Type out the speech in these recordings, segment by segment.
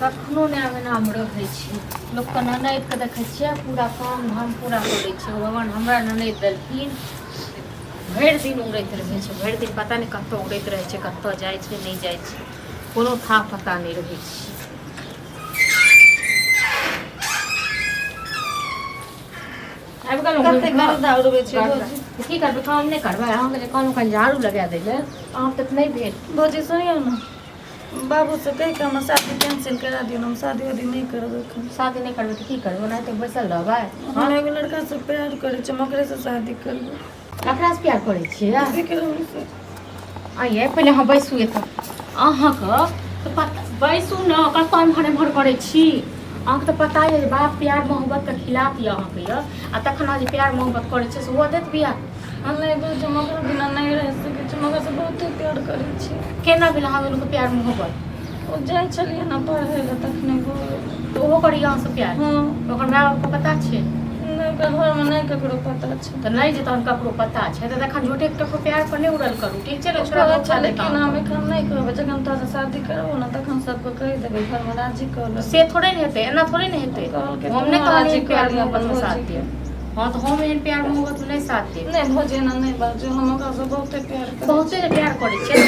कखनो नहीं आवे ना हम रहे छी लोग के ननद के देखे छियै पूरा काम धाम पूरा करे छै भगवान हमरा ननद देलखिन भरि दिन उड़ैत रहे छै भरि दिन पता नहीं कतौ उड़ैत रहे छै कतौ जाय छै नहीं जाय छै कोनो था पता नहीं रहे छै आबि गेलौं कते गर्दा उड़बै छै की करबै काम नहीं करबै अहाँ के कोनो कन झाड़ू लगा देले अहाँ तक नहीं भेल भौजी सुनियो ना बाबू से कह के हम शादी कैंसिल करा दियो हम शादी वादी नहीं करब शादी नहीं करबै तो की करबै ओना तो बैसल रहबै हम एगो लड़का से प्यार करे छी ओकरे से शादी करबै ककरा से प्यार करै छियै विक्रम से आइए पहले हम बैसू एतऽ अहाँके तऽ पता बैसू ने कतऽ एम्हर एम्हर करै छी अहाँके तऽ पता यऽ जे बाप प्यार मोहब्बतके खिलाफ यऽ अहाँके यऽ आ तखन अहाँ जे प्यार मोहब्बत करै छियै से ओ देत बियाह हम नहीं बुझ हम ओकरा बिना नहीं रह सकै छी मगर से बहुत प्यार करे छी केना बिना हम लोग प्यार मोहब्बत ओ जाय छलिए ना पढ़े ला तखने तो ओहो करी अहाँसँ प्यार हां ओकर माय बापके पता छै नहीं घर में नहीं ककरो पता छै तऽ नहीं जे तहन ककरो पता छै तऽ तखन झूठे ककरो प्यार पर नहीं उड़ल करू ठीक छै ने छोड़ा अच्छा लेकिन हम एखन नहीं कहबै जखन तोरा शादी करबो ना तखन सबको कहि देबै घर में राजी कर ले से थोड़े नहीं हेतै एना थोड़े नहीं हेतै हम नहीं कहलिए प्यार मोहब्बत में साथ दियौ हाँ तो हम एहन प्यार मोहब्बत में नहीं साथ देब नहीं भौजी ना नहीं बाजू हम ओकरा से बहुते प्यार करै बहुते प्यार करै छियै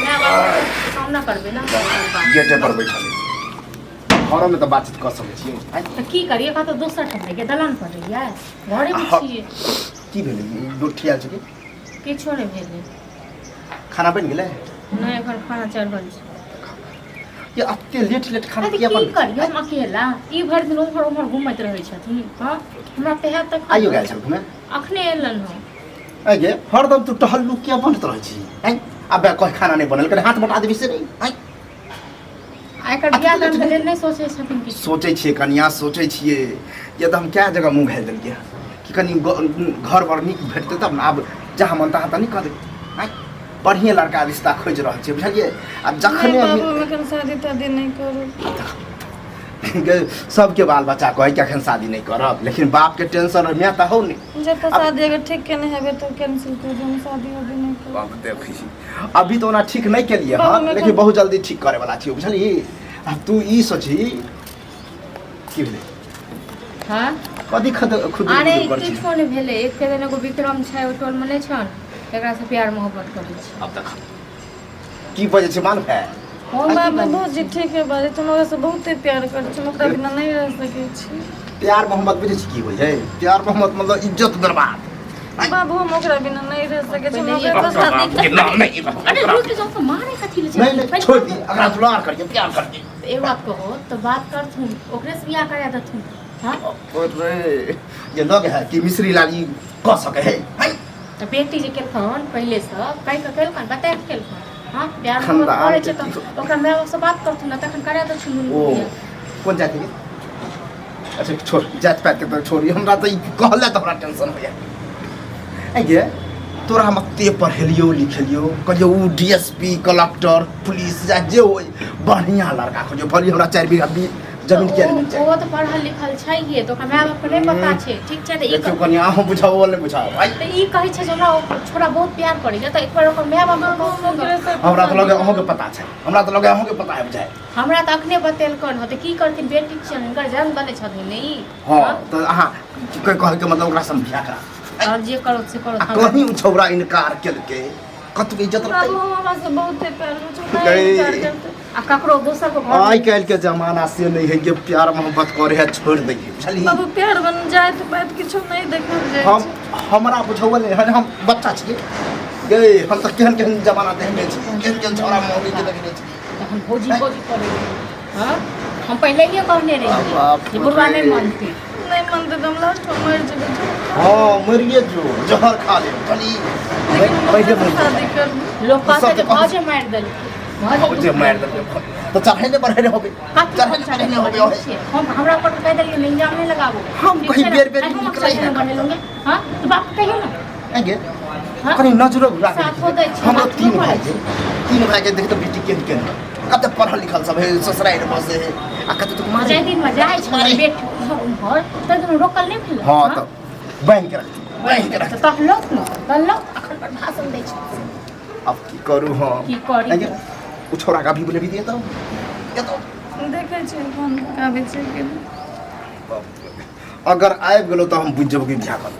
माय बाप सामना करबै ना गेटे पर बैठल घरों में तो बातचीत कर सकै छियै तऽ की करिए का तो दोसर ठाम के दलान पर रहिए घरे में छियै की भेलै रोटी आयल छै कि किछो नहीं भेलै खाना बनि गेलै नहीं एखन खाना चढ़ल छै ये अत्ते लेट खाना अरे किया की बन करिए हम अकेला ई भरि दिन उम्हर उम्हर घुमैत रहै छथिन हां हमरा पे है तक आइयो गेल छल घुमे अखने एलन हो आगे हरदम तू टहल्लू किया बनत रहै छी हैं अबे कोई खाना नहीं बनल कर हाथ बटा देबी से नहीं हैं आइकर बियाह दान के लेल नहीं सोचै छथिन कि सोचै छियै कनिया सोचै छियै ये तो हम क्या जगह मुंह घालि देलियै कि कनी घर पर नीक भेटतै तब ना अब जहाँ मन तहाँ त नहीं कर दे हैं बढ़िया लड़का रिश्ता खोज रहल छै बुझलियै अब जखने बाबू हम एखन शादी तादी नहीं करू सबके बाल बच्चा कहे कि अखन शादी नहीं करब लेकिन बाप के टेंशन और मैं तो हो नहीं जब तक शादी अगर ठीक के नहीं हेबे तो कैंसिल कर दो हम शादी वादी नहीं करब अब देखी अभी तो ना ठीक नहीं के लिए बाबू हां मैं लेकिन बहुत जल्दी ठीक करे वाला छी बुझली अब तू ई सोची की भेलै हां कदी खुद अरे किछो नहीं भेलै एक के दिन एगो विक्रम छै ओ टोल में नहीं छन एकरा से प्यार मोहब्बत करै छी अब तक की वजह से मालूम है हम बाबू भौजी ठीक है बाजी तुम ओकरा से बहुते प्यार करै छी ओकरा बिना नहीं रह सकै छी प्यार मोहब्बत बुझे छी की होय है प्यार मोहब्बत मतलब इज्जत बर्बाद बाबू हम ओकरा बिना नहीं रह सकै छी ओकरा से शादी नहीं अरे रुक जाओ तो मारे कथी ले नहीं नहीं छोड़ दी अगर दुलार करिए प्यार करके एक बात कहो तो बात करथुन ओकरे से बियाह करा देथुन हां अरे ये लोग है कि मिश्री लाली कह सके है तो बेटी जे केलखन पहले से कहि के केलखन बता के केलखन हां प्यार खंदा मोहब्बत करे छै तो ओकरा माय बाप से बात करथुन तखन करा देथुन ओ कौन जाति के अच्छा छोड़ जात पात के तो छोड़ी हमरा तो कहले तो हमरा टेंशन होया आगे तोरा हम ते पढ़ेलियो लिखलियो कहियो उ डीएसपी कलेक्टर पुलिस जा जे होय बढ़िया लड़का खोजो भली हमरा 4 बीघा जमीन के मिल जाए वो तो पढ़ल लिखल छै ये तो ओकरा माय बाप के नहीं पता छै ठीक छै त देखियो कनिया हम बुझाओ ले बुझाओ भाई त ई कहै छै जे हमरा छोरा बहुत प्यार करै छै त एक बार ओकर माय बाप के हमरा तो लगे अहों के पता छै हमरा तो लगे अहों के पता है बुझाए हमरा त अखने बतेलकन हो त की करथिन बेटी छै हिनकर जन्म देले छथिन ई हां तो अहाँ कोई कहे के मतलब ओकरा समझा करा और जे करो से करो कहीं छौरा इनकार केलके कतबे इज्जत बाबू रहतै हमरा से बहुते प्यार करै छी आ ककरो दोसर को घर आई काल के जमाना से नहीं है कि प्यार मोहब्बत करे है छोड़ दइए बुझली बाबू प्यार बन जाए तो बात किछो नहीं देखल जाए हम हमरा बुझौल है हम बच्चा छिए गे हम तो केहन केहन जमाना देखने छी केहन केहन छौरा मौगी के देखने छी हम भोजी करे हां हम पहले ही कहने रही ये बुरा नहीं मानती नहीं मानते तुम लास्ट में मर जेबे हां मरिए जो जहर खा ले चली पहले शादी कर लोग कहते थे भाजे मार दल भाजे मार दल तो चाहे ने बढ़े होबे चाहे ने होबे हम हमरा पर कह देलिए नहीं जाम नहीं लगाबो हम कहीं बेर बेर निकले है बने लोगे हां तो बाप कहियो ना आगे कहीं नजरो राख साथ हो दै छै हम तीन भाई के देख तो बेटी के कत पढ़ल लिखल सब है ससुराल में बसे है आ कत तो मार जाय दिन में जाय छै बेटी घर त तुम रोकल नहीं भेल हां तो बैंक रख त तहलो अखन पर भाषण दै छै अब की करू हां की करी उ छोरा का भी बोले भी दिए तो ये तो देखे छी फोन आबै छै कि अगर आबि गेलो तो हम बुझ जेबो कि बियाह कर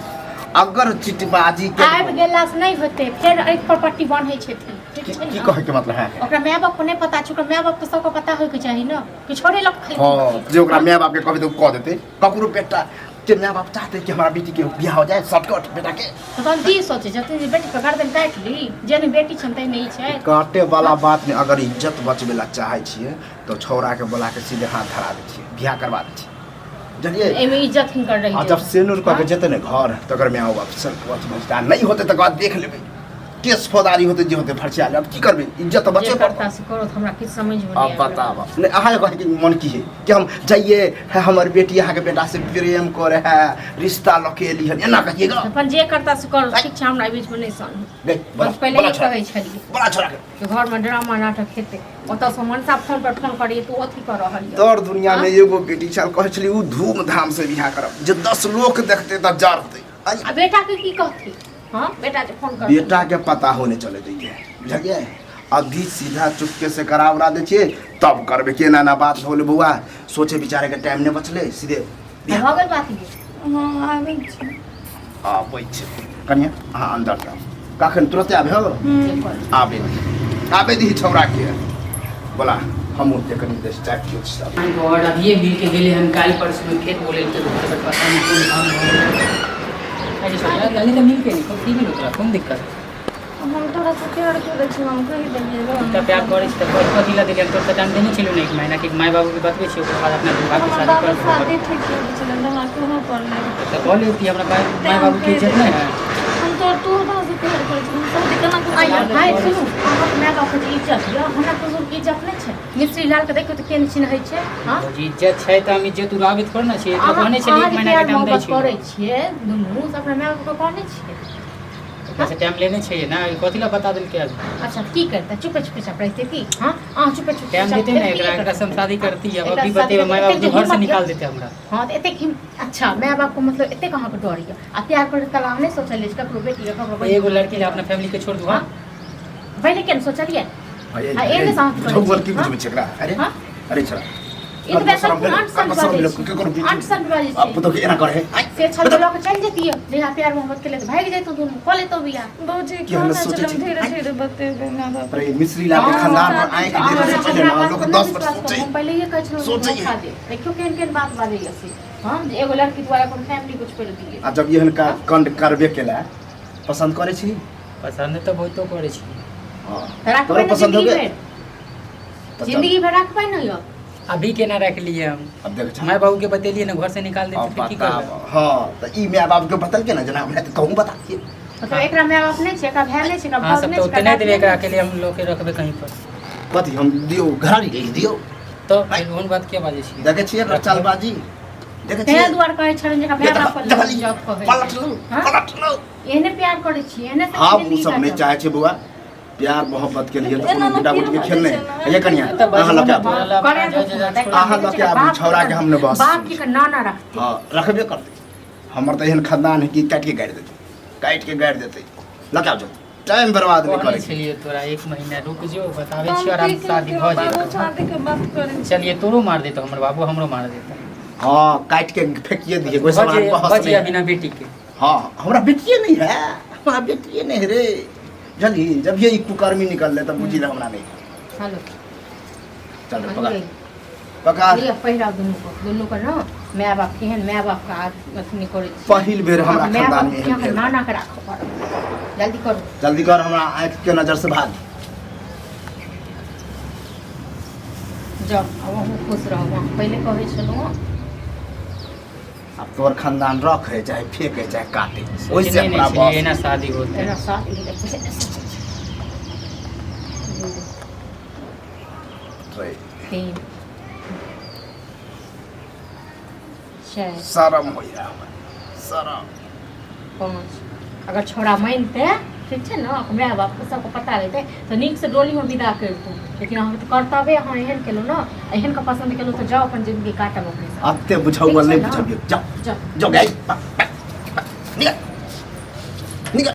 अगर चिटबाजी के आबि गेला से नहीं होते फिर एक पर पट्टी बांधे छथिन ठीक छै की ने? कहे के मतलब है ओकरा माय बाप को नहीं पता छै, ओकरा माय बाप के सबको पता होय के चाहिए ना कि छोड़े लोग खाली हां जे ओकरा माय बाप के कहबे तो कह देते ककरो बेटा के माय बाप चाहते कि हमारा बेटी के बियाह हो जाए शॉर्टकट बेटा के तो तहन की सोचे छथिन जे बेटी के गर्दन काट ली जेने बेटी छन तै नहीं छै। काटे वाला बात में अगर इज्जत बचबे ला चाहे छिए तो छौरा के बोला के सीधे हाथ धरा दे छिए बियाह करवा दे छिए जलिए एमे इज्जत हिन कर रही आ है। जब सेनुर कह के जेते ने घर तो अगर मैं आऊ अफसर समझदार नहीं होते तो बाद देख लेबे केस फौदारी होते जे होते फरसिया ले अब की करबे इज्जत तो बचे करता पड़ता से करो तो हमरा किछ समझ में अब नहीं बतावा नहीं अहाँ कहे कि मन की है कि हम जाइए है हमारी बेटी यहाँ के बेटा से प्रेम करे है रिश्ता लकेली है एना कहिएगा अपन जे करता से करो ठीक छै, हमरा बीच में नहीं सन गई बस पहले ही कहै छलिए बड़ा छोरा के कि घर में ड्रामा नाटक हेते ओतऽ से मनसा फोन पर फोन करिए तू अथी कर रहल है तोर दुनिया में एगो बेटी चल कहे छली उ धूमधाम से बियाह करब जे 10 लोग देखते त जरते आ बेटा के की कहती हां बेटा जे फोन कर बेटा के पता होने चले दैए बुझलिए अभी सीधा चुपके से करावरा दे छिए तब करबे के ना बात होले बउआ सोचे विचारे के टाइम ने बचले सीधे हो गेल बात ये हां आबै छी आबै छै कनिया अहाँ अंदर जाओ कखन तुरंत आबे हो आबे आबे दी छौरा के बोला हम ओते कनी देश टाइप के सब और अब ये मिल के गेले हम काल परसों में खेत बोले तो घर पर पता नहीं कौन काम हो अरे सोचा गली तो मिल के नहीं कोई भी उतरा कौन दिक्कत हम थोड़ा सा केयर करे छी हम कहि देलिए तो प्यार करे तो घर पर दिला दिले तो जान देने चलो नहीं एक महीना के माय बाबू के बतबे छी ओकर बाद अपना विवाह के शादी कर शादी ठीक छै चलन हमरा केना करले तो बोले कि हमरा माय बाबू की इज्जत नहीं है हम तो तू ना से केयर करे छी शादी केना आइ कर भाई सुनु अहाँ माय बाप के इज्जत दियो हमरा कुछ इज्जत नहीं छै। मिस्त्री लाल के देखियो त केन चिन्है छै हां इज्जत छै त हम इज्जत उड़ाबित कर ना छै तो कहने छली एक महीना के टाइम दै छी करे छियै दुनू से अपना माय बाप के कहने छियै कैसे टाइम लेने छै ना कथि ला बता देल के अच्छा की करता चुपे चुपे चाप रहते की हां हां चुपे चुपे टाइम देते ना एकरा से हम शादी करती है अभी बते माय बाप के घर से निकाल देते हमरा हां तो एते अच्छा माय बाप को मतलब एते कहां के डर है आ प्यार करे तला नहीं सोचले ककरो बेटी के ककरो एगो लड़की अपना फैमिली के छोड़ दू हां पहले केन सोचलिए ये ने साथ जो बोल की कुछ छकरा अरे अरे छोरा एक वैसा आठ साल वाली अब तो के एना करे से छल लोग चल जेती है बिना प्यार मोहब्बत के लिए भाग जाए तो दोनों कॉले तो बिया बाबूजी कि केना हम सोचे चलम धीरे धीरे बतेबे ना बाबू अरे मिस्री ला के खानदान पर आए के देख से चले ना लोग 10 पर सोचे हम पहले ये कह सोचे छलो दे देखियो केन केन बात बाजे ऐसे हां एगो लड़की द्वारा अपन फैमिली कुछ कर दिए आ जब यहन का कंड करबे केला पसंद करे छी पसंद तो बहुतो करे छी हां तोरा तोरा पसंद हो गए जिंदगी भर रख पाई नहीं हो अभी केना रख लिए हम अब देख माय बाबू के बतेलिए ना घर से निकाल देते फिर की करब हां तो ई माय बाप के बतल के ना जना मैं तो कहूं बता दिए मतलब एकरा माय बाप नहीं छे का भाई नहीं छे का हां भाग सब नहीं तो छे उतने देवे एकरा के लिए हम लोग के रखबे कहीं पर कथी हम दियो घरारी के दियो तो फिर उन बात के बाजे छी देखे छिए ना चालबाजी देखे तेरे छिए द्वार कहे छन जे का माय बाप पर जॉब कहे पलट लो एने प्यार करे छी एने से हम उ सब नहीं चाहे छे बुआ प्यार मोहब्बत के लिए तो कोनो गुड्डा गुड्डी के खेल नहीं ये कनिया अहाँ लगे अहाँ लगे अब छौरा के हमने बस बाप की का नाना रखते हां रखबे करते हमर त एहन खानदान है कि काट के गाड़ देते काट के गाड़ देते लगाओ जो टाइम बर्बाद नहीं करे चलिए तोरा एक महीना रुक जो बतावे छी और हम शादी भ बाबू जाए शादी के बात करे चलिए तोरो मार देतो हमर बाबू हमरो मार देता हां काट के फेंकिए दिए कोई सामान बहस बचिया नहीं बिना बेटी के हां हमरा बेटिए नहीं है हमरा बेटिए नहीं रे जल्दी जब ये कुकर्मी निकल ले तब बुझी ले हमरा नहीं हेलो चल पकड़ पकड़ ये पहिरा दोनों को ना माय बाप केहन माय बाप का अथी करे छी पहिल बेर हमरा खानदान में एहन भेल नाना के राखो पड़ो जल्दी करो जल्दी कर हमरा आंख के नजर से भाग जाओ अब हम खुश रहो पहले कहे छलो अब तोर खानदान रख है चाहे फेंक है चाहे काटे ओइसे सोचने हमरा नहीं चाहिए ना बस शादी होते तेरा साथ ले रे, तीन चार शर्म हो या शर्म पाँच अगर छोड़ा मानते ठीक है ना माय बाप को सबको पता रहते तो नीक से डोली में विदा करतू लेकिन अहाँ तो कर्तव्य अहाँ एहन केलो ना एहन का पसंद केलो तो जाओ अपन जिंदगी काटब अपने से अत्ते बुझाऊ नहीं बुझबियो जाओ जाओ जाओ गई निकल निकल